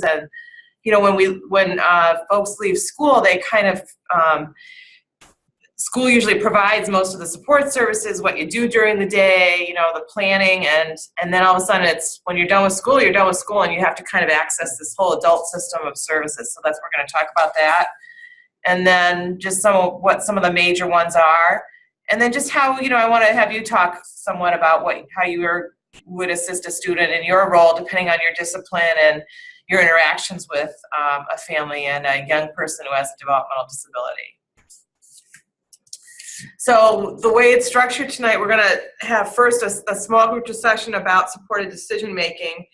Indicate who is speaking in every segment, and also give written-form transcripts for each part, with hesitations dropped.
Speaker 1: And when folks leave school, they kind of school usually provides most of the support services, what you do during the day, the planning, and then all of a sudden it's when you're done with school, and you have to kind of access this whole adult system of services. So we're going to talk about that. And then just some of the major ones are. And then just how, I want to have you talk somewhat about how you would assist a student in your role, depending on your discipline and your interactions with a family and a young person who has a developmental disability. So the way it's structured tonight, we're going to have first a small group discussion about supported decision making.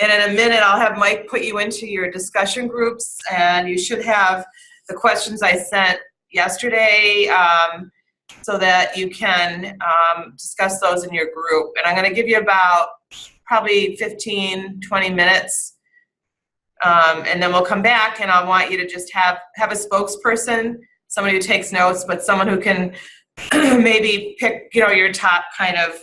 Speaker 1: And in a minute, I'll have Mike put you into your discussion groups, and you should have the questions I sent yesterday so that you can discuss those in your group. And I'm going to give you about probably 15, 20 minutes. And then we'll come back, and I want you to just have a spokesperson, somebody who takes notes, but someone who can maybe pick, your top kind of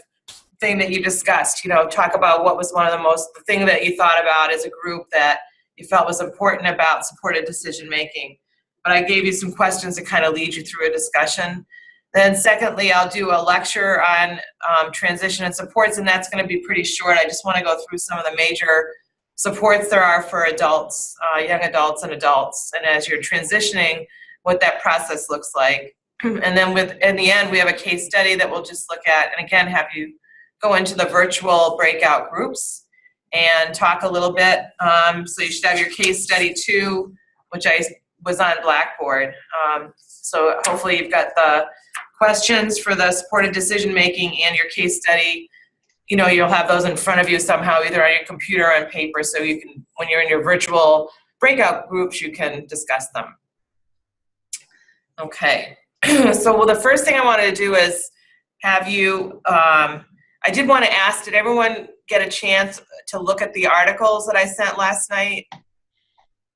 Speaker 1: thing that you discussed, talk about what was the thing that you thought about as a group that you felt was important about supported decision making. But I gave you some questions to kind of lead you through a discussion. Then secondly, I'll do a lecture on transition and supports, and that's going to be pretty short. I just want to go through some of the major supports there are for adults, young adults and adults, and as you're transitioning, what that process looks like. And then in the end, we have a case study that we'll just look at, and again, have you go into the virtual breakout groups and talk a little bit. So you should have your case study too, which I was on Blackboard. So hopefully you've got the questions for the supported decision making and your case study. You'll have those in front of you somehow, either on your computer or on paper, so you can, when you're in your virtual breakout groups, you can discuss them. Okay, so the first thing I wanted to do is have you, I did want to ask, did everyone get a chance to look at the articles that I sent last night,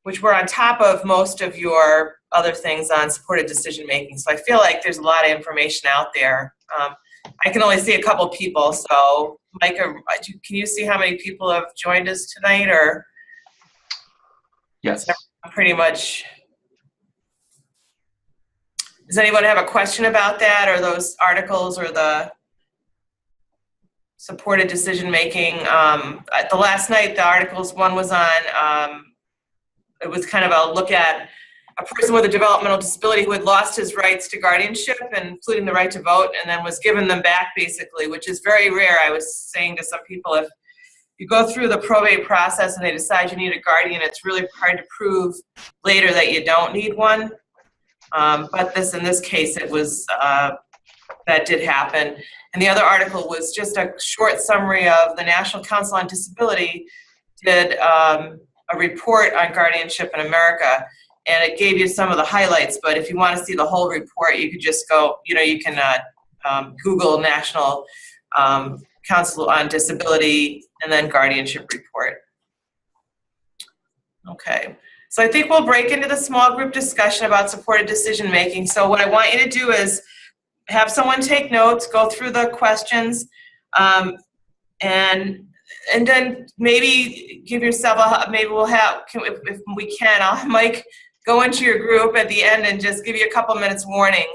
Speaker 1: which were on top of most of your other things on supported decision making? So I feel like there's a lot of information out there. I can only see a couple people, so Mike, can you see how many people have joined us tonight, or?
Speaker 2: Yes.
Speaker 1: Pretty much. Does anyone have a question about that, or those articles, or the supported decision making? The last night, the articles, one was on, it was kind of a look at a person with a developmental disability who had lost his rights to guardianship, including the right to vote, and then was given them back, basically, which is very rare. I was saying to some people, if you go through the probate process and they decide you need a guardian, it's really hard to prove later that you don't need one. But in this case, it was, that did happen. And the other article was just a short summary of the National Council on Disability did a report on guardianship in America, and it gave you some of the highlights. But if you want to see the whole report, you could just go, you can Google National Council on Disability and then guardianship report. Okay. So I think we'll break into the small group discussion about supported decision making. So what I want you to do is have someone take notes, go through the questions, and then maybe give yourself maybe we'll have, if we can, I'll have Mike go into your group at the end and just give you a couple minutes warning,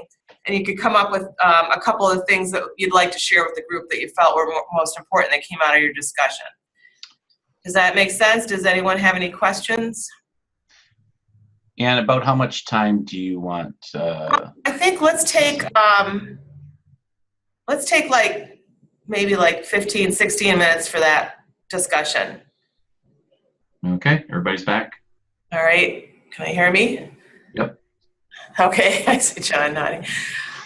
Speaker 1: and you could come up with a couple of things that you'd like to share with the group that you felt were most important that came out of your discussion. Does that make sense? Does anyone have any questions?
Speaker 2: And about how much time do you want?
Speaker 1: I think let's take like maybe like 15, 16 minutes for that discussion.
Speaker 2: Okay, everybody's back.
Speaker 1: All right, can I hear me?
Speaker 2: Yep.
Speaker 1: Okay, I see John nodding.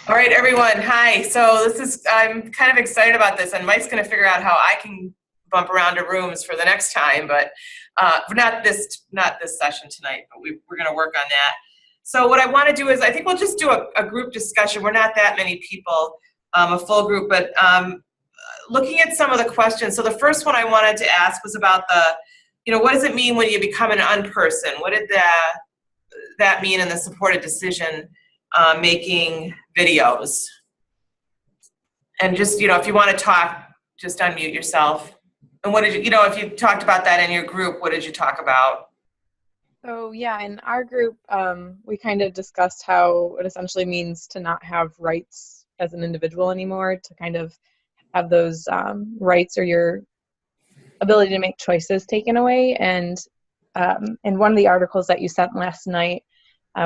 Speaker 1: All right, everyone, hi. So I'm kind of excited about this, and Mike's gonna figure out how I can bump around to rooms for the next time, but not this session tonight, but we're going to work on that. So what I want to do is, I think we'll just do a group discussion. We're not that many people, a full group, but looking at some of the questions. So the first one I wanted to ask was about what does it mean when you become an unperson? What did that mean in the supported decision making videos? And just, if you want to talk, just unmute yourself. And what did you, if you talked about that in your group, what did you talk about?
Speaker 3: So yeah, in our group, we kind of discussed how it essentially means to not have rights as an individual anymore, to kind of have those rights or your ability to make choices taken away. And in one of the articles that you sent last night,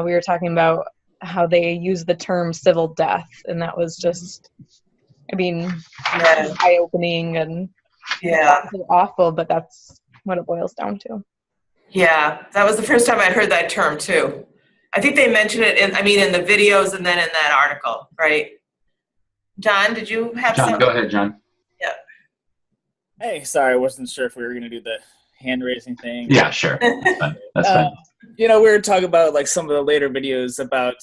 Speaker 3: we were talking about how they use the term civil death, and that was just, I mean,
Speaker 1: Yeah.
Speaker 3: eye-opening and
Speaker 1: Yeah.
Speaker 3: awful, but that's what it boils down to.
Speaker 1: Yeah, that was the first time I'd heard that term too. I think they mentioned it in the videos and then in that article, right? John, did you have
Speaker 2: John,
Speaker 1: something?
Speaker 2: go ahead, John.
Speaker 1: Yeah.
Speaker 4: Hey, sorry, I wasn't sure if we were going to do the hand raising thing.
Speaker 2: Yeah, sure. That's fine. That's fine.
Speaker 4: We were talking about like some of the later videos about,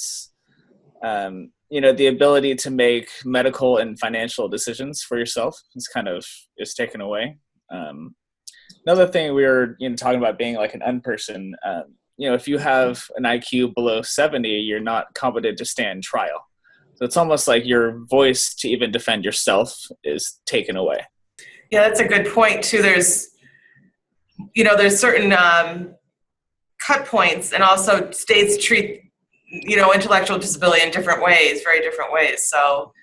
Speaker 4: the ability to make medical and financial decisions for yourself is taken away. Another thing we were talking about being like an unperson. If you have an IQ below 70, you're not competent to stand trial. So it's almost like your voice to even defend yourself is taken away.
Speaker 1: Yeah, that's a good point too. There's certain cut points, and also states treat, intellectual disability in different ways, very different ways. So,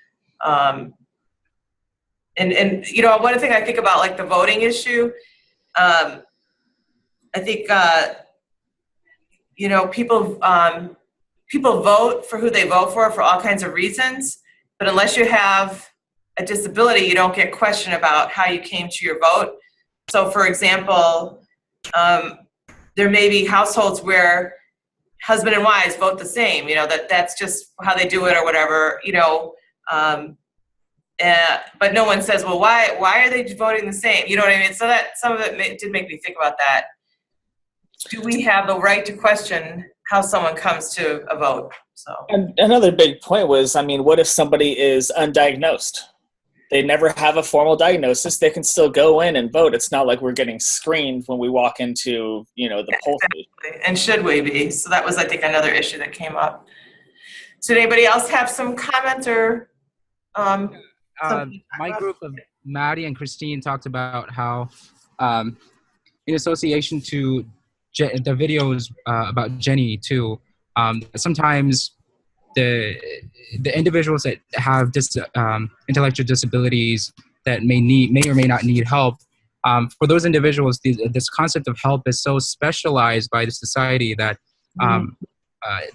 Speaker 1: one thing I think about, like the voting issue, I think, people vote for who they vote for all kinds of reasons, but unless you have a disability, you don't get questioned about how you came to your vote. So, for example, there may be households where husband and wives vote the same, that's just how they do it or whatever, but no one says, well, why are they voting the same? You know what I mean? So that some of it did make me think about that. Do we have the right to question how someone comes to a vote? So,
Speaker 4: and another big point was, what if somebody is undiagnosed? They never have a formal diagnosis. They can still go in and vote. It's not like we're getting screened when we walk into, the poll station.
Speaker 1: And should we be? So that was, I think, another issue that came up. So did anybody else have some comments or?
Speaker 5: My group of Maddie and Christine talked about how, in association to the videos about Jenny too, sometimes the individuals that have intellectual disabilities that may or may not need help, for those individuals, this concept of help is so specialized by the society that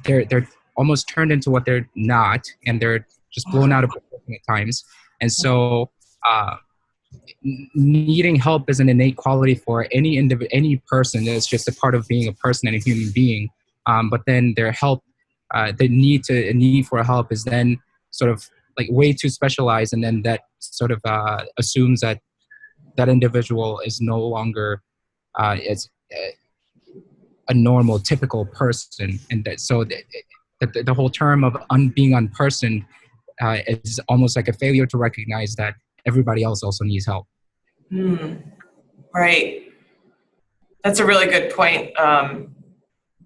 Speaker 5: they're almost turned into what they're not, and they're just blown out of proportion at times. And so needing help is an innate quality for any person. It's just a part of being a person and a human being. But then their help, the need for help is then sort of like way too specialized, and then that sort of assumes that that individual is no longer as a normal, typical person, and that so the whole term of being unpersoned is almost like a failure to recognize that everybody else also needs help.
Speaker 1: Right. That's a really good point.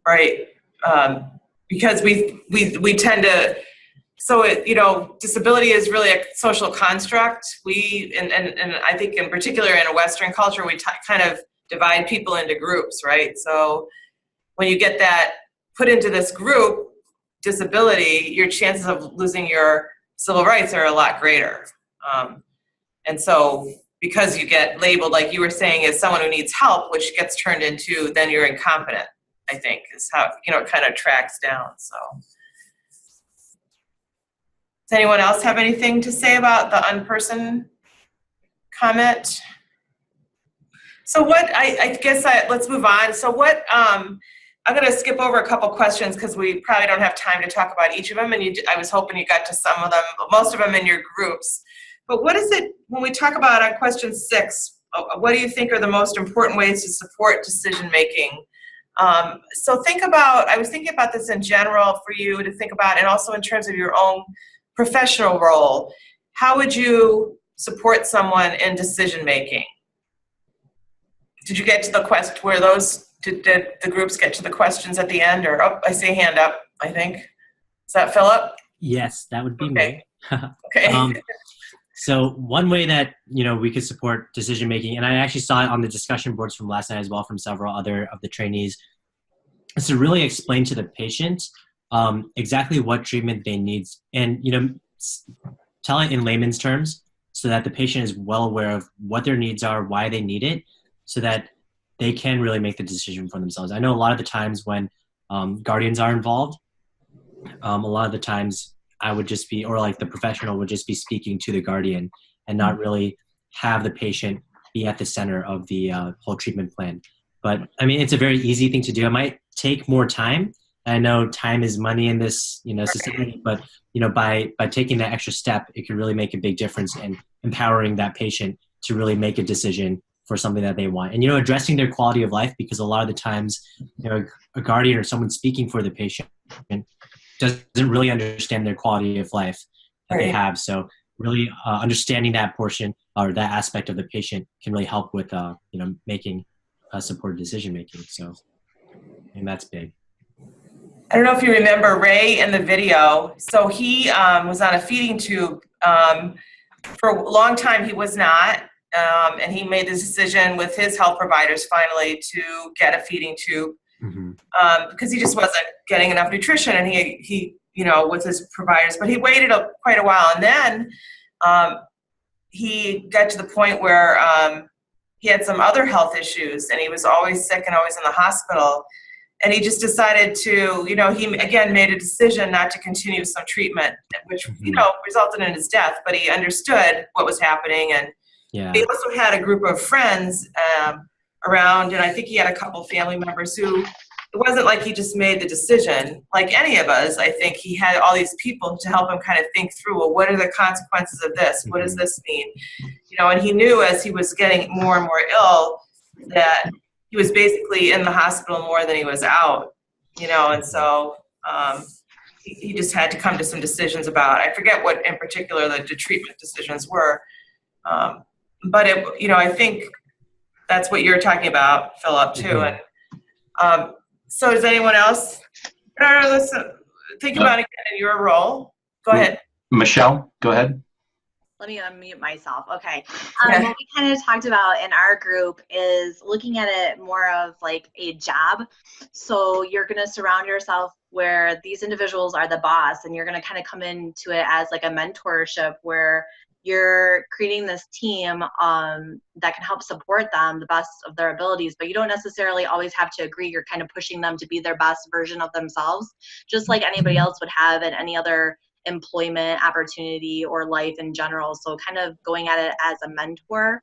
Speaker 1: Right. Because we tend to, disability is really a social construct. And I think in particular in a Western culture, we kind of divide people into groups, right? So when you get that put into this group, disability, your chances of losing your civil rights are a lot greater. And so because you get labeled, like you were saying, as someone who needs help, which gets turned into then you're incompetent, I think is how, it kind of tracks down. So does anyone else have anything to say about the unperson comment? So let's move on. So I'm going to skip over a couple questions because we probably don't have time to talk about each of them. And I was hoping you got to some of them, most of them in your groups. But what is it, when we talk about on question 6, what do you think are the most important ways to support decision-making? So I was thinking about this in general for you to think about, and also in terms of your own professional role. How would you support someone in decision-making? Did you get to the question where did the groups get to the questions at the end? Or, I see a hand up, I think. Is that Philip?
Speaker 6: Yes, that would be me.
Speaker 1: Okay.
Speaker 6: So one way that, we could support decision-making, and I actually saw it on the discussion boards from last night as well from several other of the trainees, is to really explain to the patient exactly what treatment they need, and tell it in layman's terms so that the patient is well aware of what their needs are, why they need it, so that they can really make the decision for themselves. I know a lot of the times when guardians are involved, a lot of the times I would just be, or like the professional would just be speaking to the guardian and not really have the patient be at the center of the whole treatment plan. But I mean, it's a very easy thing to do. It might take more time. I know time is money in this, society, but by taking that extra step, it can really make a big difference in empowering that patient to really make a decision for something that they want. And addressing their quality of life, because a lot of the times, a guardian or someone speaking for the patient doesn't really understand their quality of life that they have. So really understanding that portion or that aspect of the patient can really help with making supported decision making. So, and that's big.
Speaker 1: I don't know if you remember Ray in the video. So he was on a feeding tube. For a long time, he was not. And he made the decision with his health providers finally to get a feeding tube because he just wasn't getting enough nutrition. And he with his providers, but he waited quite a while. And then he got to the point where he had some other health issues and he was always sick and always in the hospital. And he just decided to, he again made a decision not to continue some treatment, which, resulted in his death. But he understood what was happening. And he also had a group of friends around, and I think he had a couple family members who, it wasn't like he just made the decision, like any of us. I think he had all these people to help him kind of think through, well, what are the consequences of this? What does this mean? And he knew as he was getting more and more ill that he was basically in the hospital more than he was out, and so he just had to come to some decisions about, I forget what in particular the treatment decisions were. But I think that's what you're talking about, Philip, too. And so does anyone else? Listen, think about it in your role. Go ahead.
Speaker 2: Michelle, go ahead.
Speaker 7: Let me unmute myself. Okay. What we kind of talked about in our group is looking at it more of like a job. So you're going to surround yourself where these individuals are the boss, and you're going to kind of come into it as like a mentorship where you're creating this team that can help support them the best of their abilities, but you don't necessarily always have to agree. You're kind of pushing them to be their best version of themselves, just like anybody else would have in any other employment opportunity or life in general. So kind of going at it as a mentor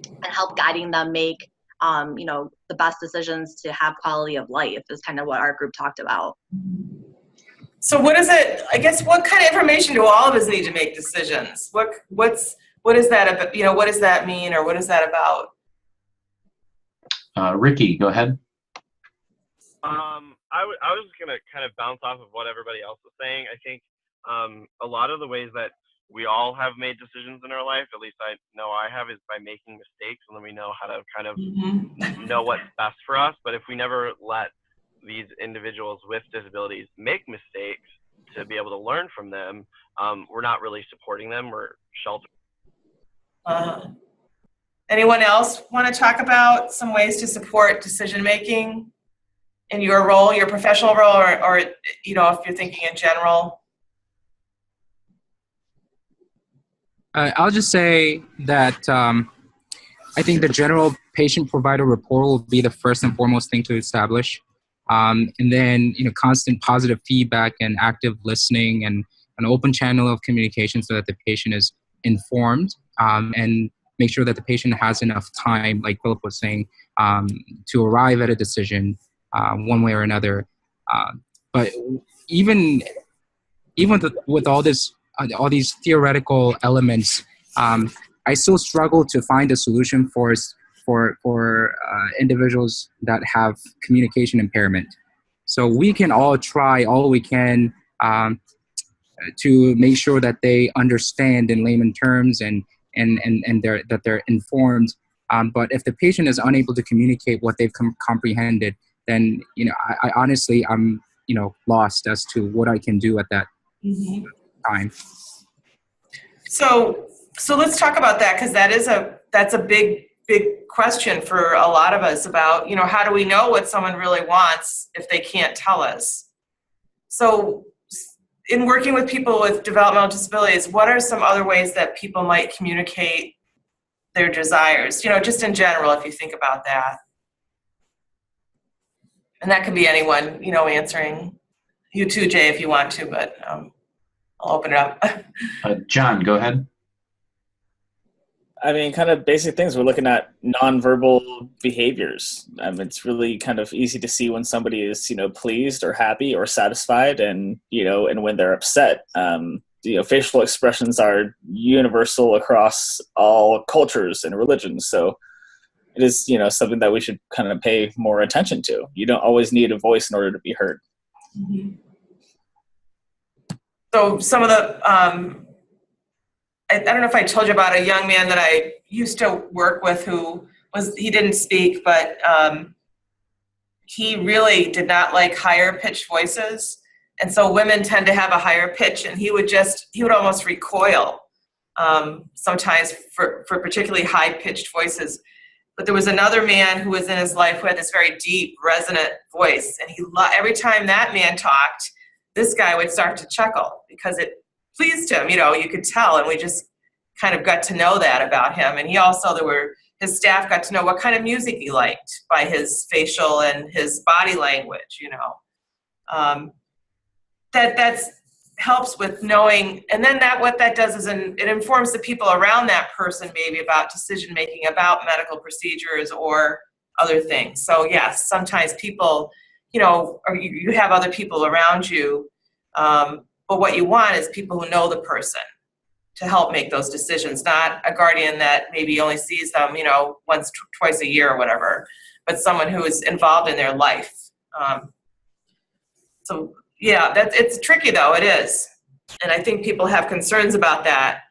Speaker 7: and help guiding them make the best decisions to have quality of life is kind of what our group talked about.
Speaker 1: So what is it, I guess, what kind of information do all of us need to make decisions? What is that about, what does that mean, or what is that about?
Speaker 2: Ricky, go ahead.
Speaker 8: I was going to kind of bounce off of what everybody else was saying. I think a lot of the ways that we all have made decisions in our life, at least I know I have, is by making mistakes, and then we know how to kind of know what's best for us. But if we never let these individuals with disabilities make mistakes to be able to learn from them, we're not really supporting them. We're sheltering.
Speaker 1: Anyone else want to talk about some ways to support decision making in your role, your professional role, or if you're thinking in general?
Speaker 5: I'll just say that I think the general patient-provider rapport will be the first and foremost thing to establish. And then, constant positive feedback and active listening and an open channel of communication so that the patient is informed, and make sure that the patient has enough time, like Philip was saying, to arrive at a decision one way or another. But even with all these theoretical elements, I still struggle to find a solution for individuals that have communication impairment. So we can all try all we can to make sure that they understand in layman terms and that they're informed. But if the patient is unable to communicate what they've comprehended, then I honestly I'm lost as to what I can do at that time. So
Speaker 1: let's talk about that, because that's a big big question for a lot of us about, how do we know what someone really wants if they can't tell us? So in working with people with developmental disabilities, what are some other ways that people might communicate their desires? Just in general, if you think about that. And that could be anyone, answering. You too, Jay, if you want to, but I'll open it up.
Speaker 2: John, go ahead.
Speaker 4: I mean, kind of basic things. We're looking at nonverbal behaviors. It's really kind of easy to see when somebody is, pleased or happy or satisfied, and and when they're upset. Facial expressions are universal across all cultures and religions. So it is, something that we should kind of pay more attention to. You don't always need a voice in order to be heard.
Speaker 1: Mm-hmm. So some of the, I don't know if I told you about a young man that I used to work with he didn't speak, but he really did not like higher pitched voices. And so women tend to have a higher pitch, and he would almost recoil sometimes for particularly high pitched voices. But there was another man who was in his life who had this very deep, resonant voice. And every time that man talked, this guy would start to chuckle because it pleased him. You could tell. And we just kind of got to know that about him. And his staff got to know what kind of music he liked by his facial and his body language, That helps with knowing, and then what that does is it informs the people around that person maybe about decision making, about medical procedures or other things. So yes, sometimes people, or you have other people around you, but what you want is people who know the person to help make those decisions, not a guardian that maybe only sees them, once, twice a year or whatever, but someone who is involved in their life. So yeah, it's tricky though, it is. And I think people have concerns about that.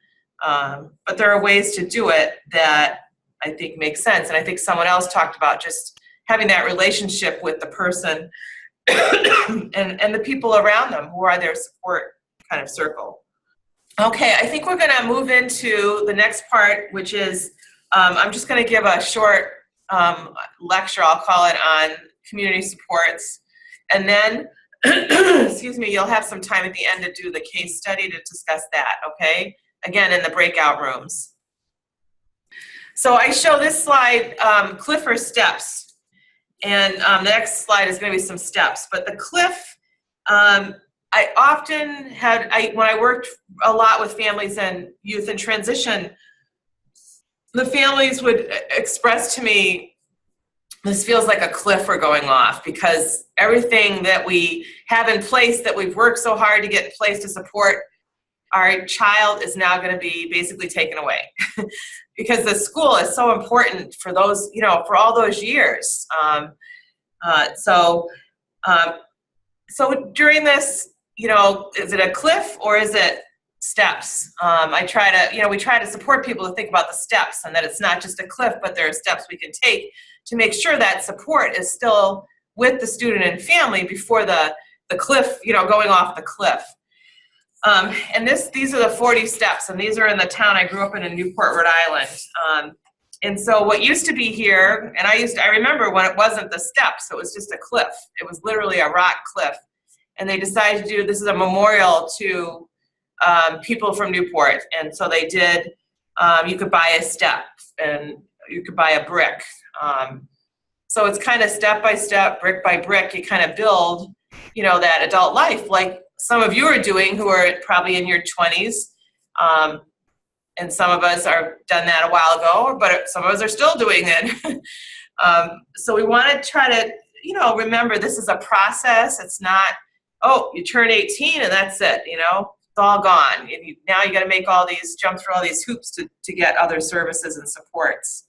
Speaker 1: But there are ways to do it that I think make sense. And I think someone else talked about just having that relationship with the person and the people around them who are their support kind of circle. Okay, I think we're gonna move into the next part, which is, I'm just gonna give a short lecture, I'll call it, on community supports. And then excuse me, you'll have some time at the end to do the case study to discuss that, okay? Again, in the breakout rooms. So I show this slide, Clifford steps. And the next slide is gonna be some steps. But the cliff, I often when I worked a lot with families and youth in transition, the families would express to me, this feels like a cliff we're going off, because everything that we have in place that we've worked so hard to get in place to support our child is now going to be basically taken away because the school is so important for those, for all those years. So during this, is it a cliff or is it steps? We try to support people to think about the steps and that it's not just a cliff, but there are steps we can take to make sure that support is still with the student and family before the cliff, going off the cliff. And these are the 40 steps, and these are in the town I grew up in Newport, Rhode Island. And so what used to be here, and I remember when it wasn't the steps, it was just a cliff. It was literally a rock cliff. And they decided to do, this is a memorial to people from Newport. And so they did, you could buy a step and you could buy a brick. So it's kind of step by step, brick by brick, you kind of build, that adult life like some of you are doing who are probably in your 20s. And some of us are done that a while ago, but some of us are still doing it. So we want to try to, remember this is a process. It's not, oh, you turn 18 and that's it, it's all gone. And now you got to jump through all these hoops to get other services and supports.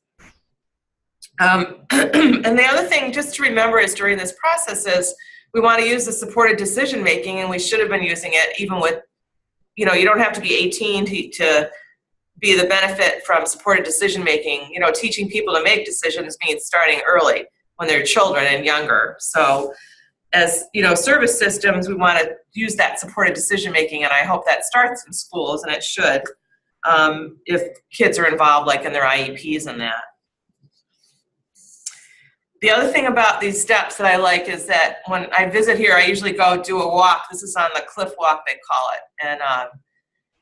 Speaker 1: And the other thing just to remember is during this process is we want to use the supported decision making, and we should have been using it even with, you don't have to be 18 to be the benefit from supported decision making. Teaching people to make decisions means starting early when they're children and younger. So as, service systems, we want to use that supported decision making, and I hope that starts in schools, and it should, if kids are involved like in their IEPs and that. The other thing about these steps that I like is that when I visit here, I usually go do a walk. This is on the cliff walk, they call it. And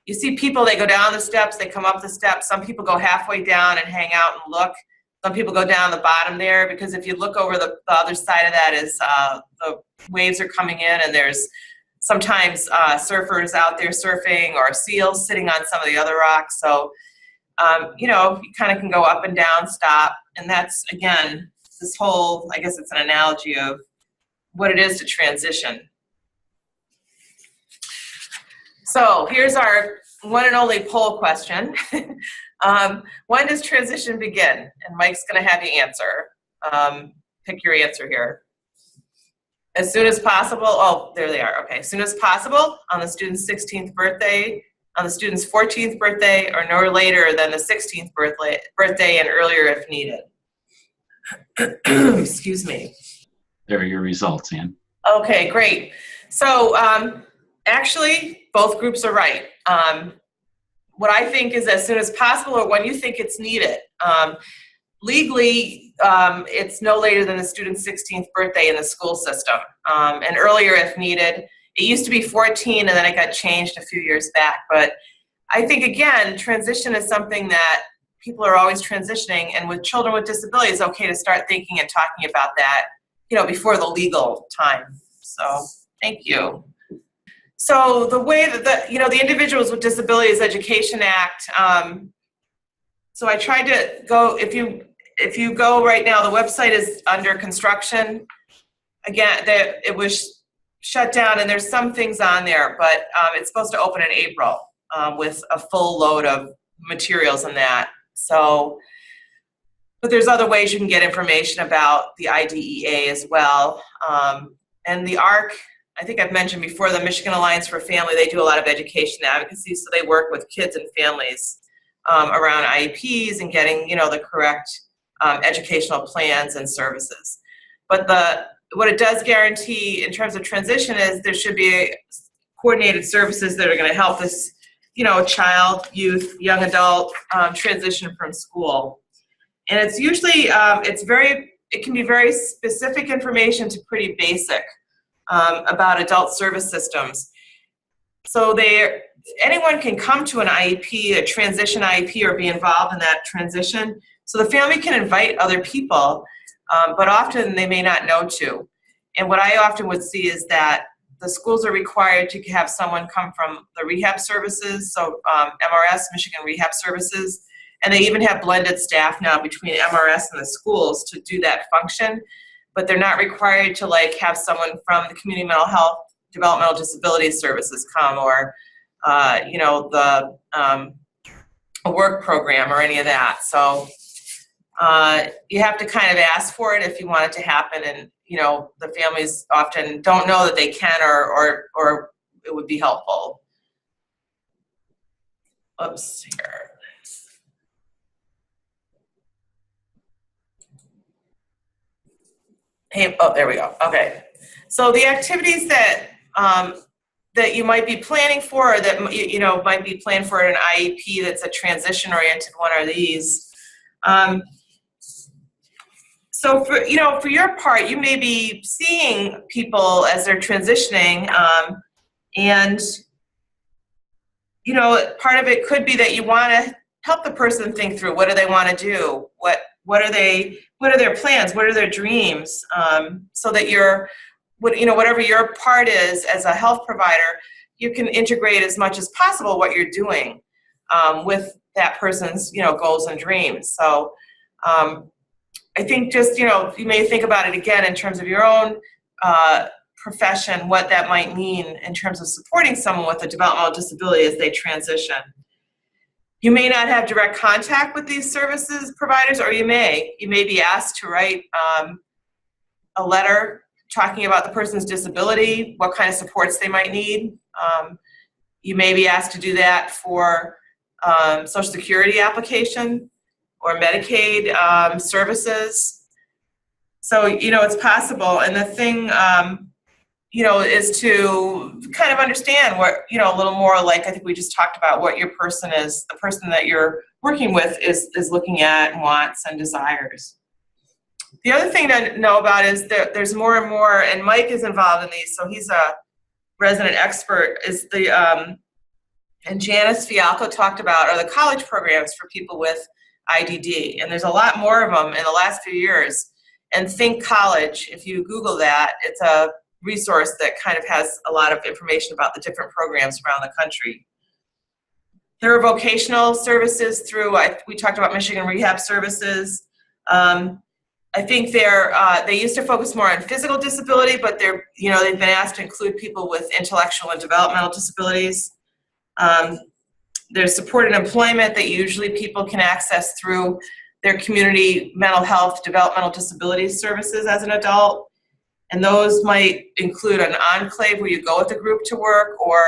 Speaker 1: you see people, they go down the steps, they come up the steps. Some people go halfway down and hang out and look. Some people go down the bottom there, because if you look over the other side of that is the waves are coming in, and there's sometimes surfers out there surfing, or seals sitting on some of the other rocks. So, you know, you kind of can go up and down, stop. And that's, again, this whole, I guess it's an analogy of what it is to transition. So here's our one and only poll question. When does transition begin? And Mike's going to have you answer. Pick your answer here. As soon as possible. Oh, there they are. Okay. As soon as possible, on the student's 16th birthday, on the student's 14th birthday, or no later than the 16th birthday and earlier if needed. Excuse me.
Speaker 2: There are your results, Ann.
Speaker 1: Okay, great. So actually, both groups are right. What I think is as soon as possible, or when you think it's needed. Legally, it's no later than the student's 16th birthday in the school system, and earlier if needed. It used to be 14, and then it got changed a few years back. But I think, again, transition is something that people are always transitioning, and with children with disabilities, it's okay to start thinking and talking about that, you know, before the legal time. So, thank you. So the way that the Individuals with Disabilities Education Act, so I tried to go, if you go right now, the website is under construction. Again, it was shut down, and there's some things on there, but it's supposed to open in April with a full load of materials and that. So, but there's other ways you can get information about the IDEA as well. And the ARC, I think I've mentioned before, the Michigan Alliance for Family, they do a lot of education advocacy, so they work with kids and families around IEPs and getting, you know, the correct educational plans and services. But what it does guarantee in terms of transition is there should be coordinated services that are going to help this, you know, child, youth, young adult transition from school. And it's usually, it can be very specific information to pretty basic about adult service systems. So anyone can come to an IEP, a transition IEP, or be involved in that transition. So the family can invite other people, but often they may not know to. And what I often would see is that the schools are required to have someone come from the rehab services, so MRS, Michigan Rehab Services, and they even have blended staff now between MRS and the schools to do that function, but they're not required to like have someone from the Community Mental Health Developmental Disability Services come, or you know, a work program or any of that. So you have to kind of ask for it if you want it to happen, and you know, the families often don't know that they can, or it would be helpful. Oops, here. Hey, oh, there we go. Okay. So the activities that that you might be planning for, or that you know might be planned for an IEP that's a transition-oriented one, are these. So for your part, you may be seeing people as they're transitioning, and you know, part of it could be that you want to help the person think through what do they want to do, what are their plans, what are their dreams, so that whatever your part is as a health provider, you can integrate as much as possible what you're doing with that person's goals and dreams. So. I think just, you may think about it again in terms of your own profession, what that might mean in terms of supporting someone with a developmental disability as they transition. You may not have direct contact with these services providers, or you may be asked to write a letter talking about the person's disability, what kind of supports they might need. You may be asked to do that for Social Security application or Medicaid services. So, it's possible. And the thing, is to kind of understand what, a little more like, I think we just talked about what your person is, the person that you're working with is looking at and wants and desires. The other thing to know about is that there's more and more, and Mike is involved in these, so he's a resident expert, is the, and Janice Fialco talked about, are the college programs for people with IDD. And there's a lot more of them in the last few years. And Think College, if you Google that, it's a resource that kind of has a lot of information about the different programs around the country. There are vocational services through, we talked about Michigan Rehab Services. I think they used to focus more on physical disability, but they've been asked to include people with intellectual and developmental disabilities. There's supported employment that usually people can access through their community mental health developmental disability services as an adult. And those might include an enclave where you go with a group to work, or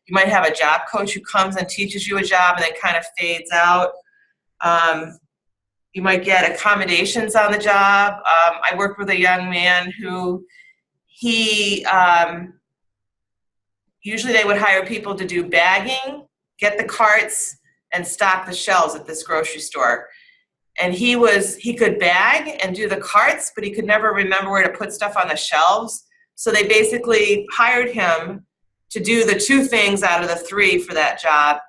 Speaker 1: you might have a job coach who comes and teaches you a job and then kind of fades out. You might get accommodations on the job. I worked with a young man who usually they would hire people to do bagging, get the carts, and stock the shelves at this grocery store. And he could bag and do the carts, but he could never remember where to put stuff on the shelves. So they basically hired him to do the 2 things out of the 3 for that job.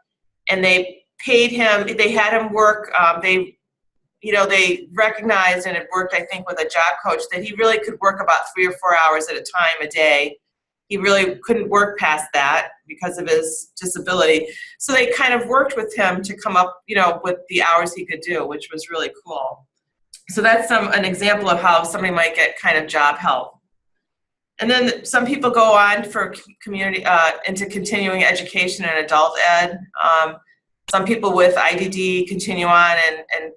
Speaker 1: And they paid him, they had him work, they recognized and had worked, I think, with a job coach that he really could work about 3 or 4 hours at a time a day. He really couldn't work past that because of his disability. So they kind of worked with him to come up, with the hours he could do, which was really cool. So that's an example of how somebody might get kind of job help. And then some people go on for into continuing education and adult ed. Some people with IDD continue on and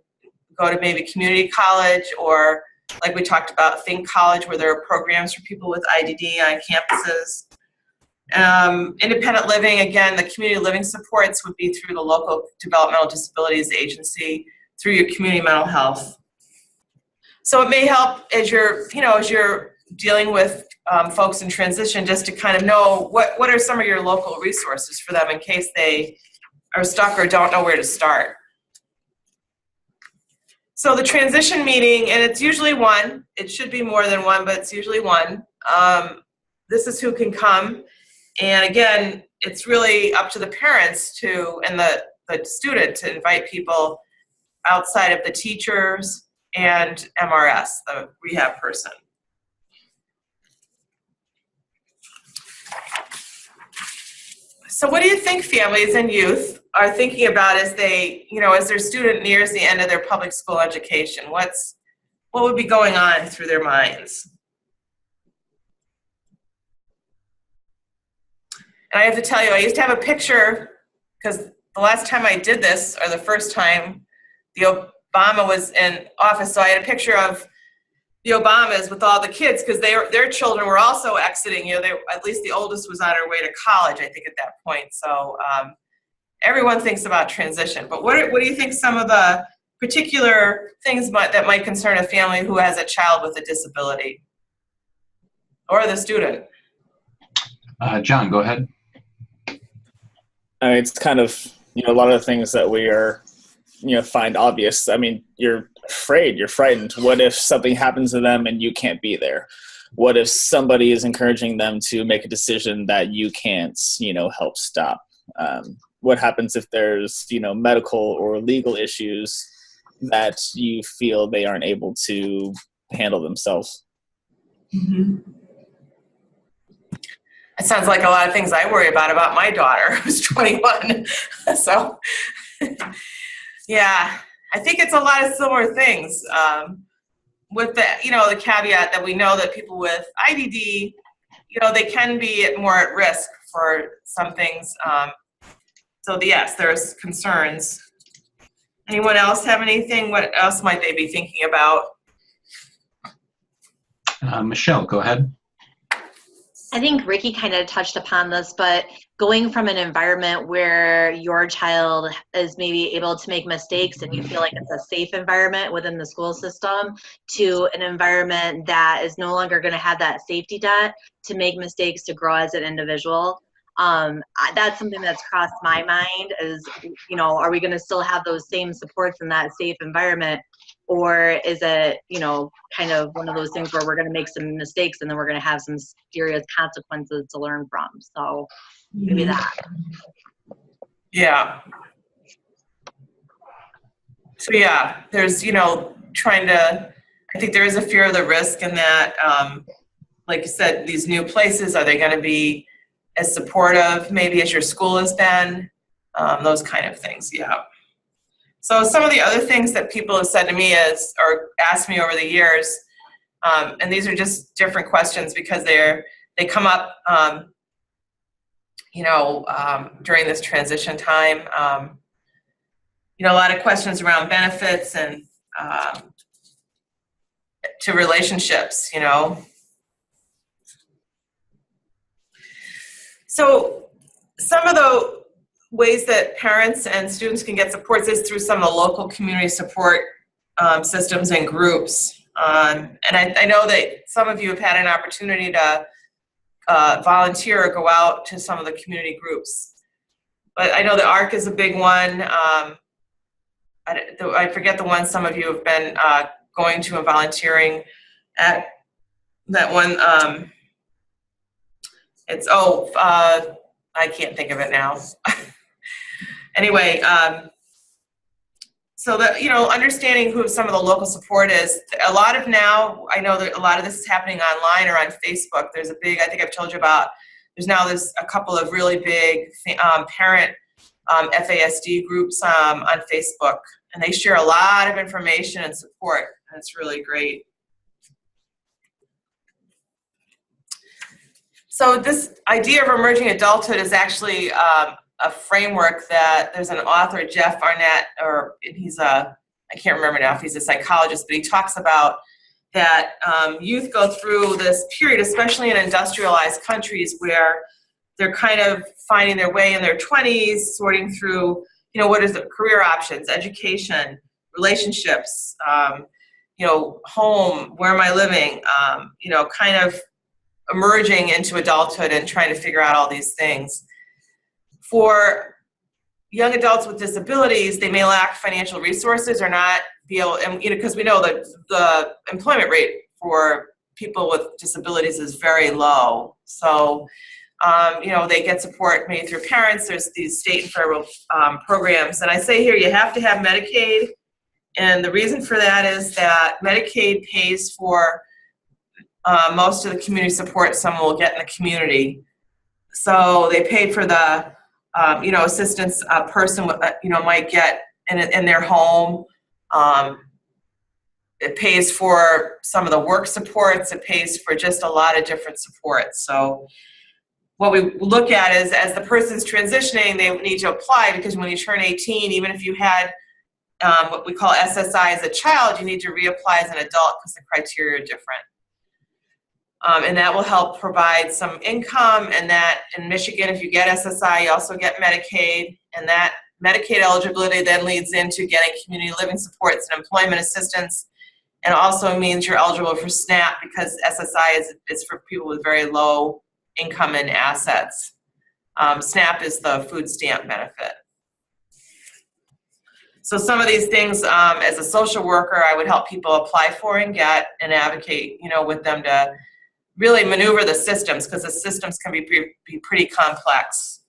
Speaker 1: go to maybe community college, or like we talked about, Think College, where there are programs for people with IDD on campuses. Independent living, again, the community living supports would be through the local developmental disabilities agency, through your community mental health. So it may help as you're dealing with folks in transition, just to kind of know what are some of your local resources for them in case they are stuck or don't know where to start. So the transition meeting, and it's usually 1. It should be more than 1, but it's usually 1. This is who can come. And again, it's really up to the parents and the student to invite people outside of the teachers and MRS, the rehab person. So what do you think families and youth are thinking about as they, as their student nears the end of their public school education? What would be going on through their minds? And I have to tell you, I used to have a picture, because the last time I did this, or the first time, the Obama was in office, so I had a picture of the Obamas with all the kids, because their children were also exiting. At least the oldest was on her way to college, I think, at that point. So everyone thinks about transition. But what do you think some of the particular things that might concern a family who has a child with a disability, or the student?
Speaker 2: John, go ahead.
Speaker 4: It's kind of, a lot of the things that we are, find obvious. I mean, you're afraid, you're frightened. What if something happens to them and you can't be there? What if somebody is encouraging them to make a decision that you can't, help stop? What happens if there's, medical or legal issues that you feel they aren't able to handle themselves?
Speaker 1: Mm-hmm. It sounds like a lot of things I worry about my daughter, who's 21. So, yeah, I think it's a lot of similar things. With the, the caveat that we know that people with IDD, they can be more at risk for some things. So yes, there's concerns. Anyone else have anything? What else might they be thinking about?
Speaker 2: Michelle, go ahead.
Speaker 7: I think Ricky kind of touched upon this, but going from an environment where your child is maybe able to make mistakes and you feel like it's a safe environment within the school system, to an environment that is no longer going to have that safety net to make mistakes, to grow as an individual. That's something that's crossed my mind is, are we going to still have those same supports in that safe environment Or is it, kind of one of those things where we're going to make some mistakes and then we're going to have some serious consequences to learn from? So maybe that.
Speaker 1: Yeah. So yeah, there's, I think there is a fear of the risk in that, like you said, these new places, are they going to be as supportive maybe as your school has been? Those kind of things, yeah. So some of the other things that people have said to me or asked me over the years, and these are just different questions because they come up, during this transition time. A lot of questions around benefits and to relationships, So some of the ways that parents and students can get supports is through some of the local community support systems and groups. And I know that some of you have had an opportunity to volunteer or go out to some of the community groups. But I know the ARC is a big one. I forget the one some of you have been going to and volunteering at. That one, I can't think of it now. Anyway, so that, understanding who some of the local support is. A lot of now, I know that a lot of this is happening online or on Facebook. There's a big, I think I've told you about, there's a couple of really big parent FASD groups on Facebook, and they share a lot of information and support, and it's really great. So this idea of emerging adulthood is actually a framework that there's an author, Jeff Arnett, I can't remember now if he's a psychologist, but he talks about that youth go through this period, especially in industrialized countries, where they're kind of finding their way in their 20s, sorting through, what is it, career options, education, relationships, home, where am I living, kind of emerging into adulthood and trying to figure out all these things. For young adults with disabilities, they may lack financial resources or not be able, and because we know that the employment rate for people with disabilities is very low. So, they get support maybe through parents. There's these state and federal programs. And I say here, you have to have Medicaid. And the reason for that is that Medicaid pays for most of the community support someone will get in the community. So they pay for the, assistance a person, might get in their home. It pays for some of the work supports. It pays for just a lot of different supports. So what we look at is, as the person's transitioning, they need to apply, because when you turn 18, even if you had what we call SSI as a child, you need to reapply as an adult because the criteria are different. And that will help provide some income, and that in Michigan, if you get SSI, you also get Medicaid, and that Medicaid eligibility then leads into getting community living supports and employment assistance, and also means you're eligible for SNAP, because SSI is for people with very low income and assets. SNAP is the food stamp benefit. So some of these things, as a social worker, I would help people apply for and get, and advocate, with them to really maneuver the systems, because the systems can be pretty complex.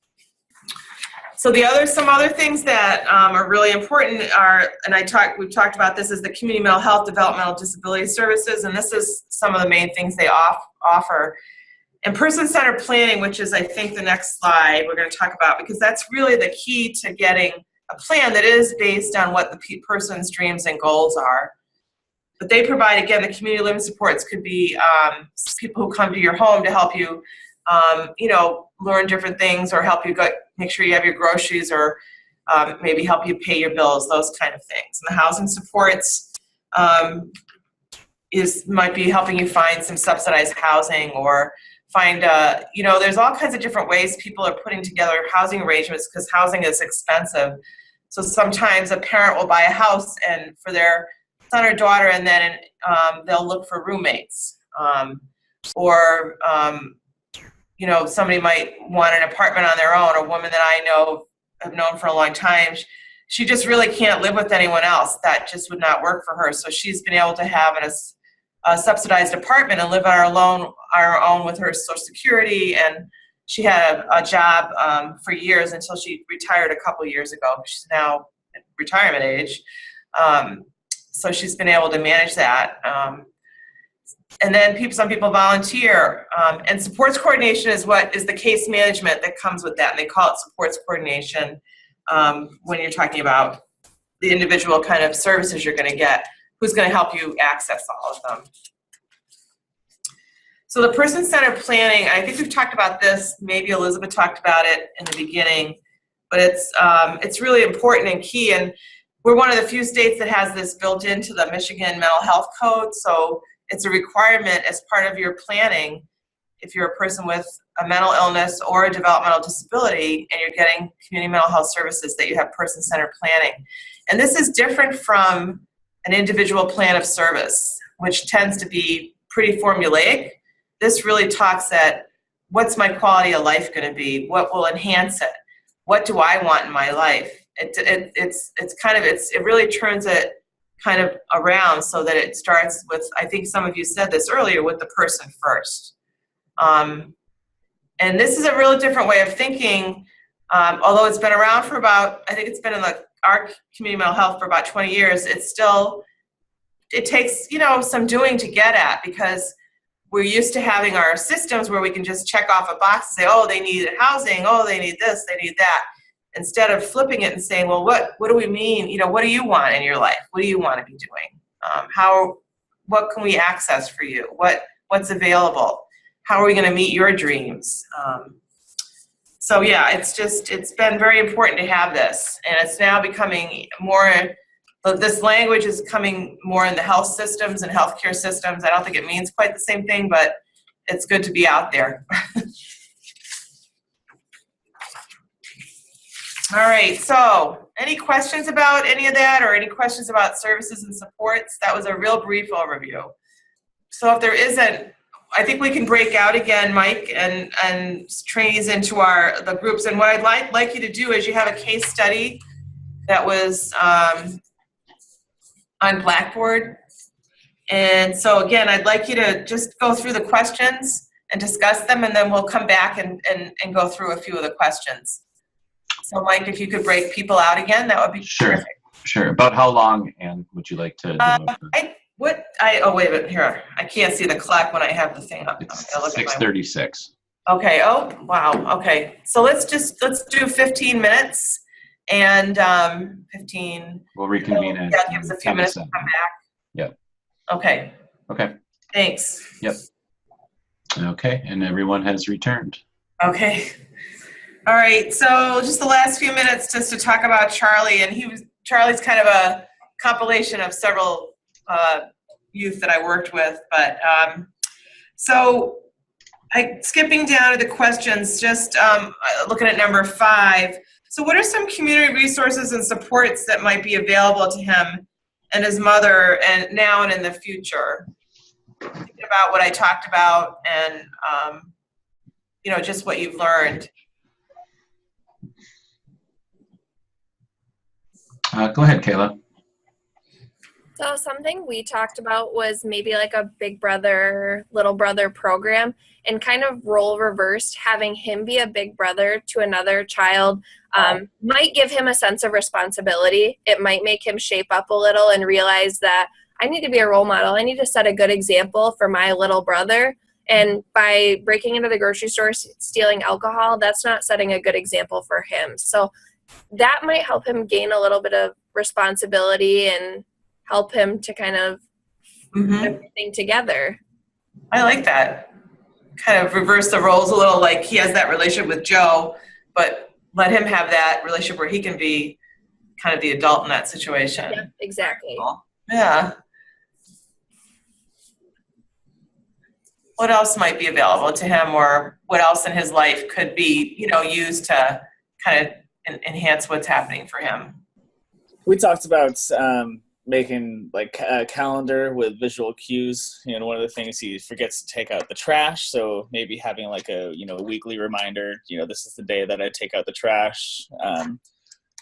Speaker 1: So some other things that are really important are, and we've talked about this, is the community mental health developmental disability services, and this is some of the main things they offer. And person-centered planning, which is, I think, the next slide we're going to talk about, because that's really the key to getting a plan that is based on what the person's dreams and goals are. But they provide, again, the community living supports could be people who come to your home to help you, learn different things, or help you make sure you have your groceries, or maybe help you pay your bills, those kind of things. And the housing supports might be helping you find some subsidized housing, or find, there's all kinds of different ways people are putting together housing arrangements, because housing is expensive. So sometimes a parent will buy a house and for their son or daughter, and then they'll look for roommates. Or somebody might want an apartment on their own. A woman that I have known for a long time, she just really can't live with anyone else. That just would not work for her. So she's been able to have a subsidized apartment and live on our own with her Social Security. And she had a job for years until she retired a couple years ago. She's now at retirement age. So she's been able to manage that. And then some people volunteer. And supports coordination is the case management that comes with that. And they call it supports coordination when you're talking about the individual kind of services you're going to get. Who's going to help you access all of them. So the person-centered planning, I think we've talked about this, maybe Elizabeth talked about it in the beginning, but it's really important and key, and we're one of the few states that has this built into the Michigan Mental Health Code, so it's a requirement as part of your planning if you're a person with a mental illness or a developmental disability and you're getting community mental health services that you have person-centered planning. And this is different from an individual plan of service, which tends to be pretty formulaic. This really talks at what's my quality of life going to be? What will enhance it? What do I want in my life? It really turns it kind of around so that it starts with, I think some of you said this earlier, with the person first. And this is a really different way of thinking, although it's been around for I think it's been in our community mental health for about 20 years, it takes, some doing to get at, because we're used to having our systems where we can just check off a box and say, oh, they need housing, oh, they need this, they need that, instead of flipping it and saying, well, what do we mean? What do you want in your life? What do you want to be doing? What can we access for you? What's available? How are we going to meet your dreams? So yeah, it's been very important to have this, and it's now becoming more, this language is coming more in the health systems and healthcare systems. I don't think it means quite the same thing, but it's good to be out there. All right, so any questions about any of that, or any questions about services and supports? That was a real brief overview. So if there isn't, I think we can break out again, Mike, and trainees into the groups. And what I'd like you to do is you have a case study that was on Blackboard. And so again, I'd like you to just go through the questions and discuss them, and then we'll come back and go through a few of the questions. So Mike, if you could break people out again, that would be terrific.
Speaker 2: Sure. About how long, Anne, would you like to do?
Speaker 1: Oh, wait a minute, here. I can't see the clock when I have the thing up.
Speaker 2: It's 6:36.
Speaker 1: Okay, oh, wow, okay. So let's do 15 minutes, and 15.
Speaker 2: We'll reconvene in.
Speaker 1: Yeah, give us a few minutes to come back.
Speaker 2: Yep.
Speaker 1: Okay.
Speaker 2: Okay.
Speaker 1: Thanks.
Speaker 2: Yep. Okay, and everyone has returned.
Speaker 1: Okay. All right, so just the last few minutes just to talk about Charlie, and Charlie's kind of a compilation of several youth that I worked with, but so skipping down to the questions, just looking at number 5. So what are some community resources and supports that might be available to him and his mother, and now and in the future? Thinking about what I talked about, and just what you've learned.
Speaker 2: Go ahead, Kayla.
Speaker 9: So something we talked about was maybe like a big brother, little brother program, and kind of role reversed, having him be a big brother to another child might give him a sense of responsibility. It might make him shape up a little and realize that I need to be a role model. I need to set a good example for my little brother. And by breaking into the grocery store, stealing alcohol, that's not setting a good example for him. So that might help him gain a little bit of responsibility and help him to kind of put everything together.
Speaker 1: I like that. Kind of reverse the roles a little, like he has that relationship with Joe, but let him have that relationship where he can be kind of the adult in that situation.
Speaker 9: Yep, exactly.
Speaker 1: Cool. Yeah. What else might be available to him, or what else in his life could be, used to kind of enhance what's happening for him?
Speaker 4: We talked about making like a calendar with visual cues. One of the things he forgets to take out the trash, so maybe having like a weekly reminder. This is the day that I take out the trash.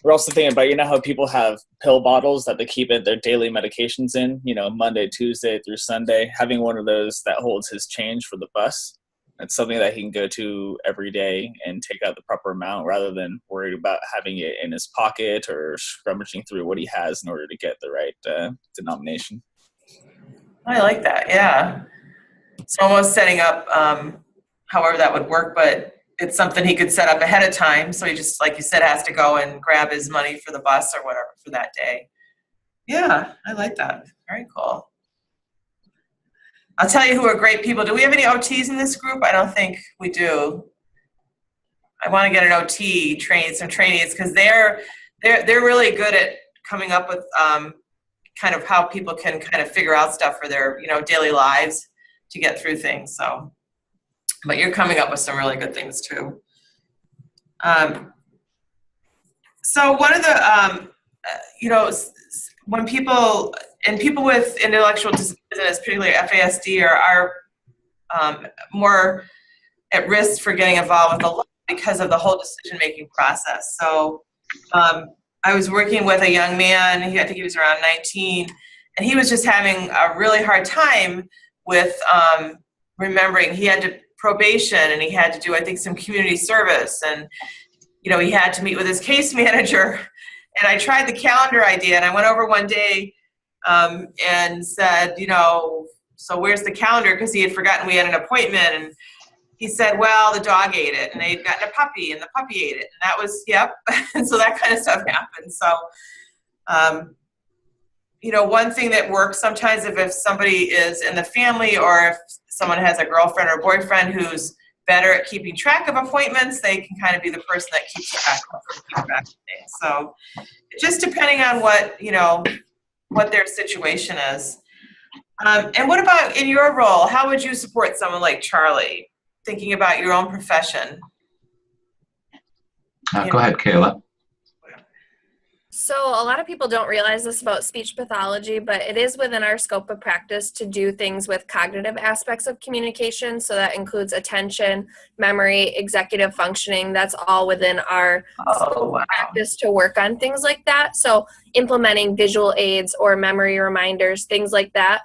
Speaker 4: we're also thinking about, you know, how people have pill bottles that they keep their daily medications in, you know, Monday, Tuesday through Sunday. Having one of those that holds his change for the bus. It's something that he can go to every day and take out the proper amount rather than worried about having it in his pocket or scrummaging through what he has in order to get the right denomination.
Speaker 1: I like that, yeah. It's almost setting up however that would work, but it's something he could set up ahead of time. So he just, like you said, has to go and grab his money for the bus or whatever for that day. Yeah, I like that. Very cool. I'll tell you who are great people. Do we have any OTs in this group? I don't think we do. I want to get an OT some trainees, because they're really good at coming up with kind of how people can kind of figure out stuff for their, you know, daily lives to get through things. So, but you're coming up with some really good things too. So one of the, you know, when people with intellectual disabilities, particularly FASD, are more at risk for getting involved with the law because of the whole decision-making process. So I was working with a young man, I think he was around 19, and he was just having a really hard time with remembering. He had probation, and he had to do, I think, some community service, and, you know, he had to meet with his case manager. And I tried the calendar idea, and I went over one day and said, you know, so where's the calendar? Because he had forgotten we had an appointment. And he said, well, the dog ate it, and they'd gotten a puppy, and the puppy ate it. And that was, yep. And so that kind of stuff happened. So, you know, one thing that works sometimes if somebody is in the family, or if someone has a girlfriend or boyfriend who's better at keeping track of appointments, they can kind of be the person that keeps track of things. So just depending on what, you know, what their situation is. And what about in your role? How would you support someone like Charlie, thinking about your own profession?
Speaker 2: Go ahead, Kayla.
Speaker 9: So a lot of people don't realize this about speech pathology, but it is within our scope of practice to do things with cognitive aspects of communication. So that includes attention, memory, executive functioning. That's all within our scope of practice to work on things like that. So implementing visual aids or memory reminders, things like that.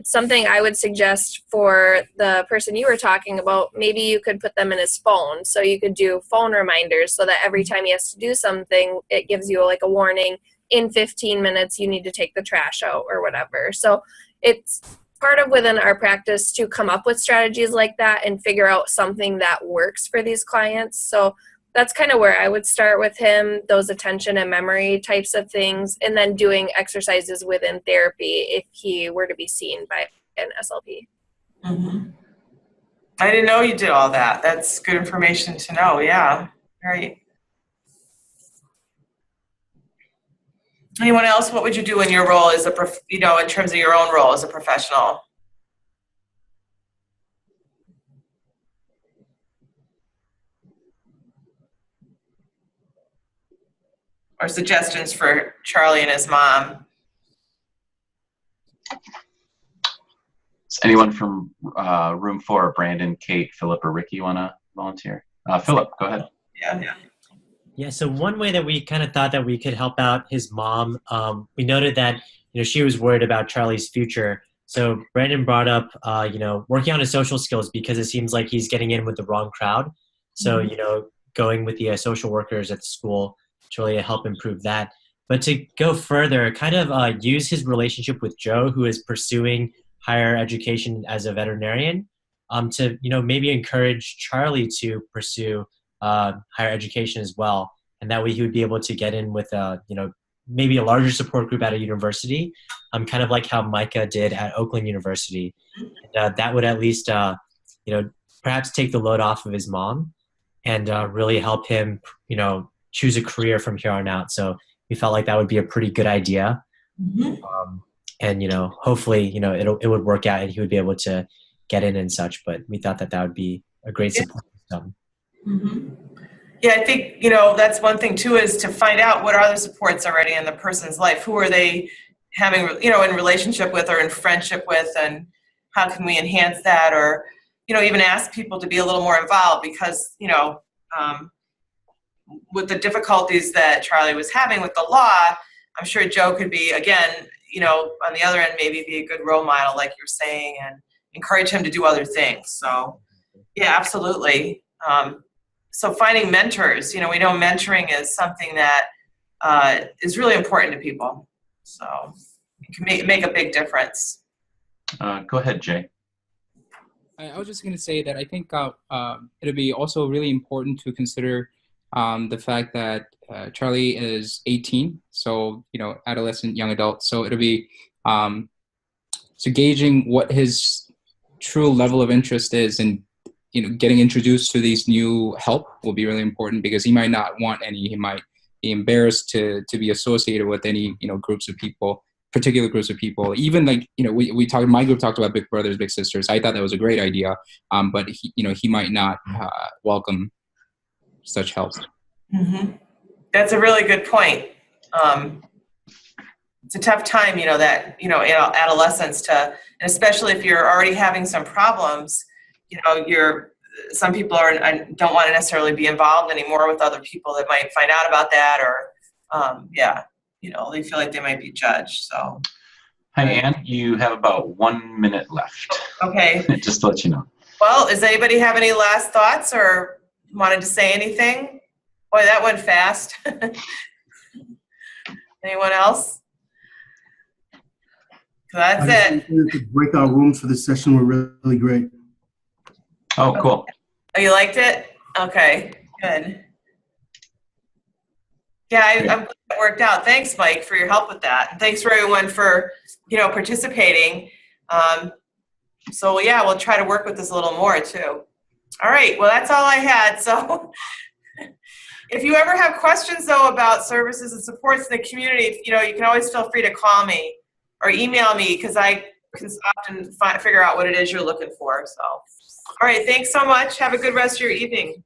Speaker 9: Something I would suggest for the person you were talking about, maybe you could put them in his phone. So you could do phone reminders so that every time he has to do something, it gives you like a warning, in 15 minutes, you need to take the trash out or whatever. So it's part of within our practice to come up with strategies like that and figure out something that works for these clients. So that's kind of where I would start with him, those attention and memory types of things, and then doing exercises within therapy if he were to be seen by an SLP.
Speaker 1: Mm-hmm. I didn't know you did all that. That's good information to know. Yeah, right. Anyone else? What would you do in your role as you know, in terms of your own role as a professional? Or suggestions for Charlie and his mom?
Speaker 2: Does anyone from room 4, Brandon, Kate, Philip, or Ricky want to volunteer? Philip, go ahead.
Speaker 6: Yeah, so one way that we kind of thought that we could help out his mom, we noted that, you know, she was worried about Charlie's future. So Brandon brought up, you know, working on his social skills, because it seems like he's getting in with the wrong crowd. So, you know, going with the social workers at the school to really help improve that. But to go further, kind of use his relationship with Joe, who is pursuing higher education as a veterinarian, to, you know, maybe encourage Charlie to pursue higher education as well. And that way he would be able to get in with, you know, maybe a larger support group at a university, kind of like how Micah did at Oakland University. And, that would at least, you know, perhaps take the load off of his mom and really help him, you know, choose a career from here on out. So we felt like that would be a pretty good idea. Mm-hmm. And, you know, hopefully, you know, it would work out and he would be able to get in and such. But we thought that would be a great support system.
Speaker 1: Mm-hmm. Yeah, I think, you know, that's one thing too, is to find out what are the supports already in the person's life. Who are they having, you know, in relationship with or in friendship with, and how can we enhance that? Or, you know, even ask people to be a little more involved, because, you know, with the difficulties that Charlie was having with the law, I'm sure Joe could be, again, on the other end, maybe be a good role model, like you're saying, and encourage him to do other things. So, yeah, absolutely. So finding mentors, we know mentoring is something that is really important to people. So it can make a big difference.
Speaker 2: Go ahead, Jay.
Speaker 5: I was just going to say that I think it'll be also really important to consider the fact that Charlie is 18, so adolescent, young adult. So it'll be so gauging what his true level of interest is, and getting introduced to these new help will be really important, because he might not want any. He might be embarrassed to be associated with any groups of people. Particular groups of people, even we talked. My group talked about big brothers, big sisters. I thought that was a great idea, but he might not welcome such help.
Speaker 1: Mm-hmm. That's a really good point. It's a tough time, that in adolescence and especially if you're already having some problems, some people don't want to necessarily be involved anymore with other people that might find out about that, or they feel like they might be judged. So,
Speaker 2: Hi, Ann. You have about 1 minute left.
Speaker 1: Okay.
Speaker 2: Just to let you know.
Speaker 1: Well, does anybody have any last thoughts or wanted to say anything? Boy, that went fast. Anyone else? That's it.
Speaker 10: The breakout rooms for this session were really great.
Speaker 2: Oh, cool.
Speaker 1: Oh, you liked it? Okay, good. Yeah, I'm glad it worked out. Thanks, Mike, for your help with that. And thanks for everyone for, participating. So yeah, we'll try to work with this a little more too. All right, well, that's all I had. So if you ever have questions though about services and supports in the community, you can always feel free to call me or email me, because I can often figure out what it is you're looking for. So, all right, thanks so much. Have a good rest of your evening.